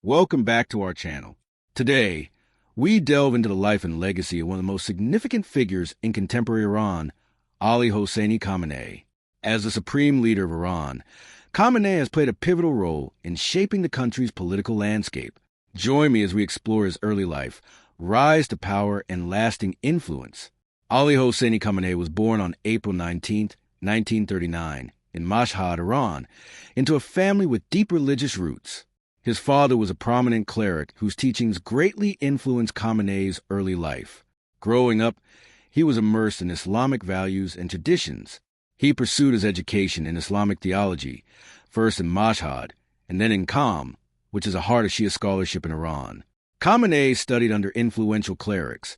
Welcome back to our channel. Today, we delve into the life and legacy of one of the most significant figures in contemporary Iran, Ali Hosseini Khamenei. As the supreme leader of Iran, Khamenei has played a pivotal role in shaping the country's political landscape. Join me as we explore his early life, rise to power, and lasting influence. Ali Hosseini Khamenei was born on April 19, 1939, in Mashhad, Iran, into a family with deep religious roots. His father was a prominent cleric whose teachings greatly influenced Khamenei's early life. Growing up, he was immersed in Islamic values and traditions. He pursued his education in Islamic theology, first in Mashhad and then in Qom, which is a heart of Shia scholarship in Iran. Khamenei studied under influential clerics,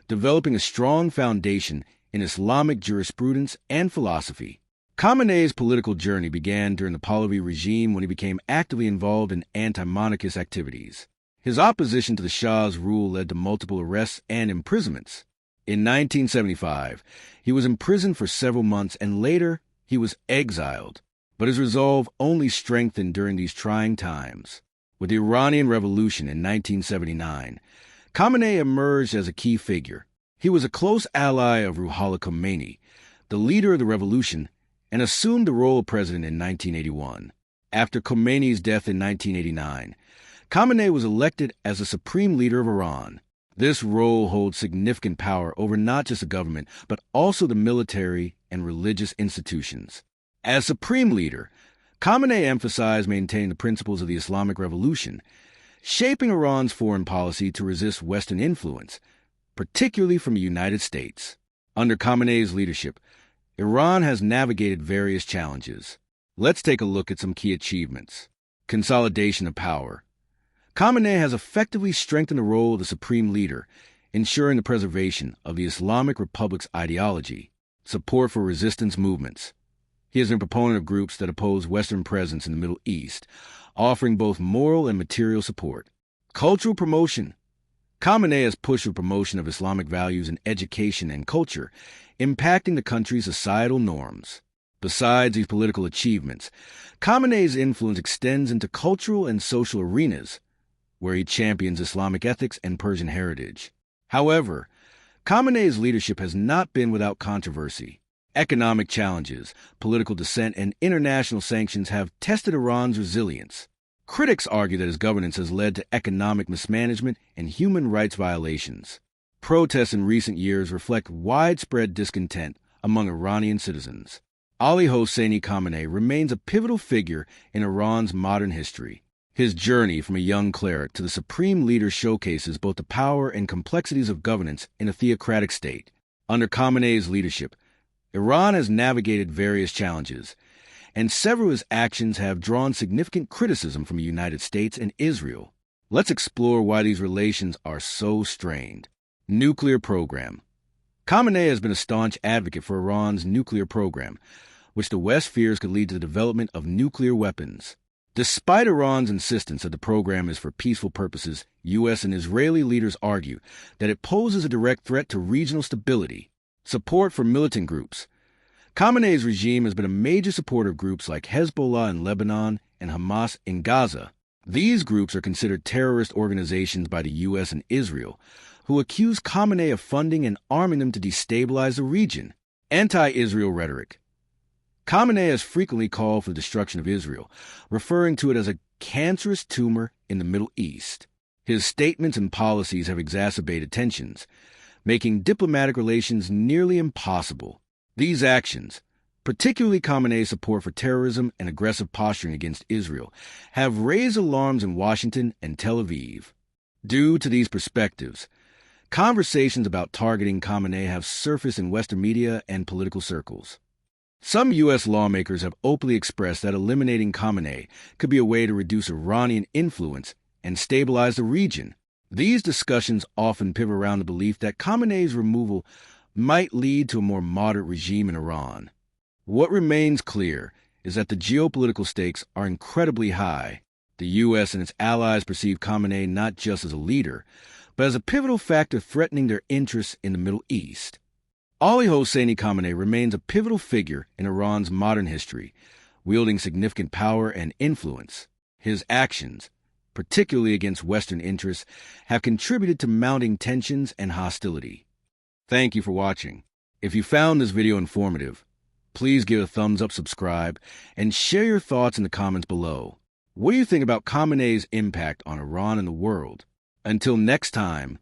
developing a strong foundation in Islamic jurisprudence and philosophy. Khamenei's political journey began during the Pahlavi regime when he became actively involved in anti-monarchist activities. His opposition to the Shia's rule led to multiple arrests and imprisonments. In 1975, he was imprisoned for several months and later he was exiled. But his resolve only strengthened during these trying times. With the Iranian Revolution in 1979, Khamenei emerged as a key figure. He was a close ally of Hosseini Khamenei, the leader of the revolution, and assumed the role of president in 1981. After Khomeini's death in 1989, Khamenei was elected as the supreme leader of Iran. This role holds significant power over not just the government, but also the military and religious institutions. As supreme leader, Khamenei emphasized maintaining the principles of the Islamic Revolution, shaping Iran's foreign policy to resist Western influence, particularly from the United States. Under Khamenei's leadership, Iran has navigated various challenges. Let's take a look at some key achievements. Consolidation of power. Khamenei has effectively strengthened the role of the supreme leader, ensuring the preservation of the Islamic Republic's ideology. Support for resistance movements. He has been a proponent of groups that oppose Western presence in the Middle East, offering both moral and material support. Cultural promotion. Khamenei has pushed the promotion of Islamic values in education and culture, impacting the country's societal norms. Besides these political achievements, Khamenei's influence extends into cultural and social arenas, where he champions Islamic ethics and Persian heritage. However, Khamenei's leadership has not been without controversy. Economic challenges, political dissent, and international sanctions have tested Iran's resilience. Critics argue that his governance has led to economic mismanagement and human rights violations. Protests in recent years reflect widespread discontent among Iranian citizens. Ali Hosseini Khamenei remains a pivotal figure in Iran's modern history. His journey from a young cleric to the supreme leader showcases both the power and complexities of governance in a theocratic state. Under Khamenei's leadership, Iran has navigated various challenges, and several of his actions have drawn significant criticism from the United States and Israel. Let's explore why these relations are so strained. Nuclear program. Khamenei has been a staunch advocate for Iran's nuclear program, which the West fears could lead to the development of nuclear weapons. Despite Iran's insistence that the program is for peaceful purposes, U.S. and Israeli leaders argue that it poses a direct threat to regional stability. Support for militant groups. Khamenei's regime has been a major supporter of groups like Hezbollah in Lebanon and Hamas in Gaza. These groups are considered terrorist organizations by the U.S. and Israel, who accuse Khamenei of funding and arming them to destabilize the region. Anti-Israel rhetoric. Khamenei has frequently called for the destruction of Israel, referring to it as a cancerous tumor in the Middle East. His statements and policies have exacerbated tensions, making diplomatic relations nearly impossible. These actions, particularly Khamenei's support for terrorism and aggressive posturing against Israel, have raised alarms in Washington and Tel Aviv. Due to these perspectives, conversations about targeting Khamenei have surfaced in Western media and political circles. Some U.S. lawmakers have openly expressed that eliminating Khamenei could be a way to reduce Iranian influence and stabilize the region. These discussions often pivot around the belief that Khamenei's removal might lead to a more moderate regime in Iran. What remains clear is that the geopolitical stakes are incredibly high. The U.S. and its allies perceive Khamenei not just as a leader, but as a pivotal factor threatening their interests in the Middle East. Ali Hosseini Khamenei remains a pivotal figure in Iran's modern history, wielding significant power and influence. His actions, particularly against Western interests, have contributed to mounting tensions and hostility. Thank you for watching. If you found this video informative, please give a thumbs up, subscribe, and share your thoughts in the comments below. What do you think about Khamenei's impact on Iran and the world? Until next time,